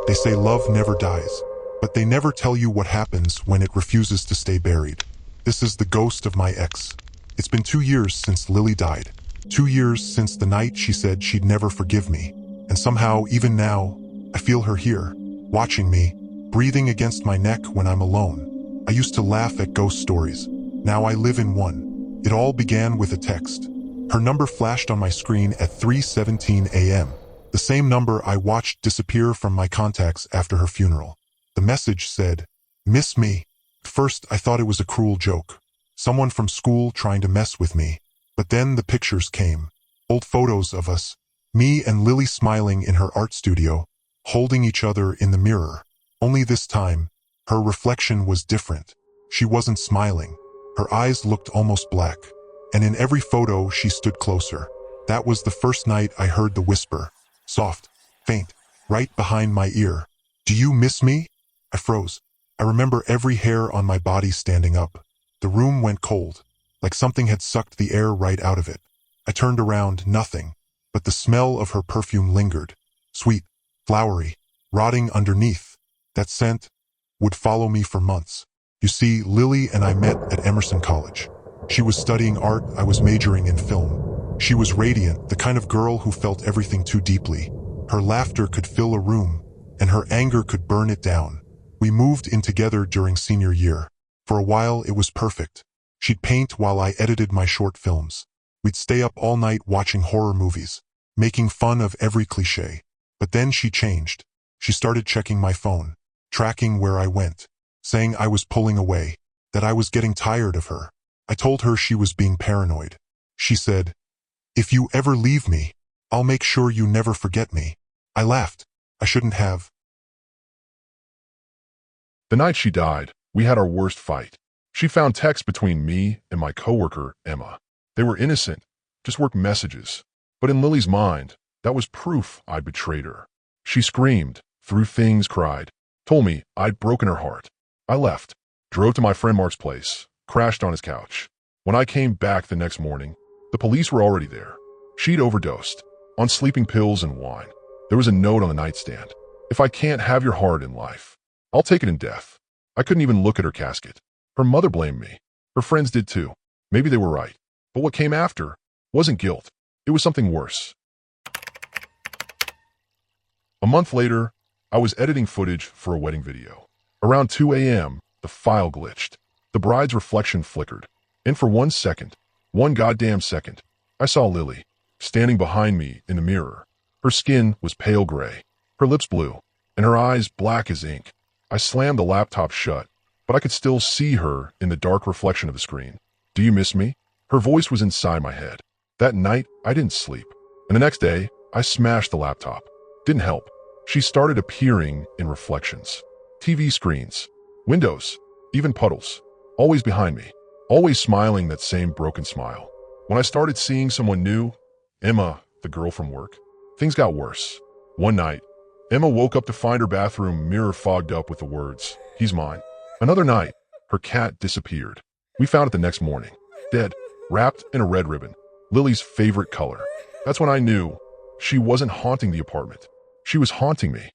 They say love never dies, but they never tell you what happens when it refuses to stay buried. This is the ghost of my ex. It's been 2 years since Lily died. 2 years since the night she said she'd never forgive me. And somehow, even now, I feel her here, watching me, breathing against my neck when I'm alone. I used to laugh at ghost stories. Now I live in one. It all began with a text. Her number flashed on my screen at 3:17 a.m., the same number I watched disappear from my contacts after her funeral. The message said, "Miss me." At first, I thought it was a cruel joke. Someone from school trying to mess with me. But then the pictures came. Old photos of us. Me and Lily smiling in her art studio, holding each other in the mirror. Only this time, her reflection was different. She wasn't smiling. Her eyes looked almost black. And in every photo, she stood closer. That was the first night I heard the whisper. Soft, faint, right behind my ear. "Do you miss me?" I froze. I remember every hair on my body standing up. The room went cold, like something had sucked the air right out of it. I turned around, nothing, but the smell of her perfume lingered. Sweet, flowery, rotting underneath. That scent would follow me for months. You see, Lily and I met at Emerson College. She was studying art, I was majoring in film. She was radiant, the kind of girl who felt everything too deeply. Her laughter could fill a room, and her anger could burn it down. We moved in together during senior year. For a while, it was perfect. She'd paint while I edited my short films. We'd stay up all night watching horror movies, making fun of every cliché. But then she changed. She started checking my phone, tracking where I went, saying I was pulling away, that I was getting tired of her. I told her she was being paranoid. She said, "If you ever leave me, I'll make sure you never forget me." I laughed. I shouldn't have. The night she died, we had our worst fight. She found texts between me and my coworker, Emma. They were innocent, just work messages. But in Lily's mind, that was proof I'd betrayed her. She screamed, threw things, cried, told me I'd broken her heart. I left, drove to my friend Mark's place, crashed on his couch. When I came back the next morning, the police were already there. She'd overdosed on sleeping pills and wine. There was a note on the nightstand. "If I can't have your heart in life, I'll take it in death." I couldn't even look at her casket. Her mother blamed me. Her friends did too. Maybe they were right. But what came after wasn't guilt. It was something worse. A month later, I was editing footage for a wedding video. Around 2 a.m., the file glitched. The bride's reflection flickered. And for 1 second, one goddamn second, I saw Lily, standing behind me in the mirror. Her skin was pale gray, her lips blue, and her eyes black as ink. I slammed the laptop shut, but I could still see her in the dark reflection of the screen. "Do you miss me?" Her voice was inside my head. That night, I didn't sleep. And the next day, I smashed the laptop. Didn't help. She started appearing in reflections. TV screens, windows, even puddles. Always behind me. Always smiling that same broken smile. When I started seeing someone new, Emma, the girl from work, things got worse. One night, Emma woke up to find her bathroom mirror fogged up with the words, "He's mine." Another night, her cat disappeared. We found it the next morning, dead, wrapped in a red ribbon, Lily's favorite color. That's when I knew she wasn't haunting the apartment. She was haunting me.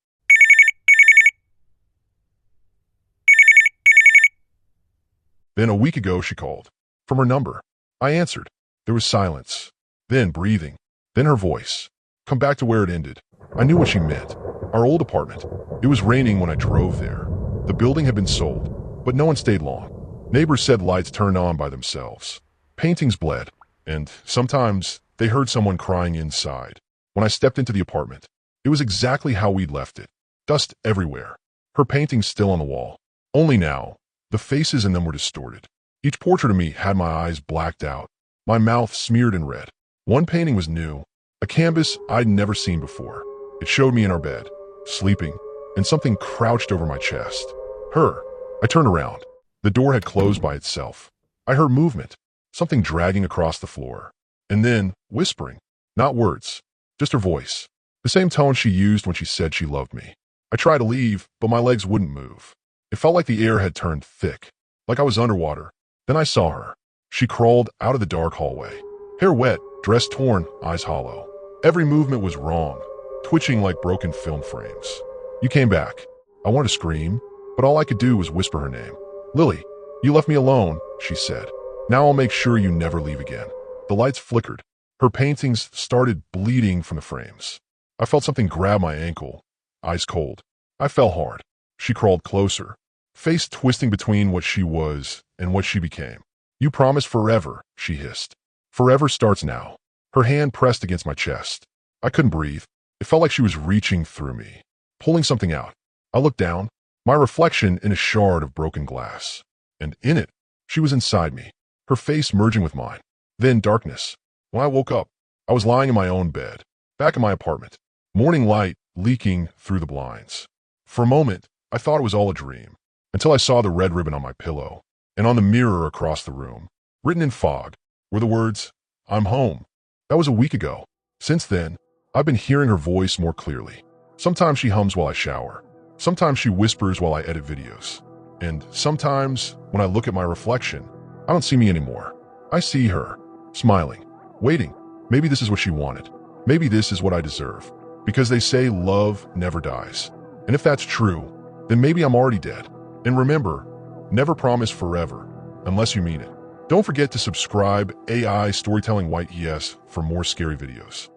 Then a week ago, she called. From her number. I answered. There was silence. Then breathing. Then her voice. Come back to where it ended. I knew what she meant. Our old apartment. It was raining when I drove there. The building had been sold, but no one stayed long. Neighbors said lights turned on by themselves. Paintings bled, and sometimes they heard someone crying inside. When I stepped into the apartment, it was exactly how we'd left it. Dust everywhere. Her paintings still on the wall. Only now, the faces in them were distorted. Each portrait of me had my eyes blacked out, my mouth smeared in red. One painting was new, a canvas I'd never seen before. It showed me in our bed, sleeping, and something crouched over my chest. Her. I turned around. The door had closed by itself. I heard movement, something dragging across the floor. And then, whispering. Not words, just her voice. The same tone she used when she said she loved me. I tried to leave, but my legs wouldn't move. It felt like the air had turned thick, like I was underwater. Then I saw her. She crawled out of the dark hallway. Hair wet, dress torn, eyes hollow. Every movement was wrong, twitching like broken film frames. You came back. I wanted to scream, but all I could do was whisper her name. Lily, you left me alone, she said. Now I'll make sure you never leave again. The lights flickered. Her paintings started bleeding from the frames. I felt something grab my ankle, ice cold. I fell hard. She crawled closer, face twisting between what she was and what she became. You promised forever, she hissed. Forever starts now. Her hand pressed against my chest. I couldn't breathe. It felt like she was reaching through me, pulling something out. I looked down, my reflection in a shard of broken glass. And in it, she was inside me, her face merging with mine. Then darkness. When I woke up, I was lying in my own bed, back in my apartment, morning light leaking through the blinds. For a moment, I thought it was all a dream, until I saw the red ribbon on my pillow, and on the mirror across the room, written in fog, were the words, "I'm home." That was a week ago. Since then, I've been hearing her voice more clearly. Sometimes she hums while I shower. Sometimes she whispers while I edit videos. And sometimes, when I look at my reflection, I don't see me anymore. I see her, smiling, waiting. Maybe this is what she wanted. Maybe this is what I deserve. Because they say love never dies. And if that's true, then maybe I'm already dead. And remember, never promise forever, unless you mean it. Don't forget to subscribe AI Storytelling White ES for more scary videos.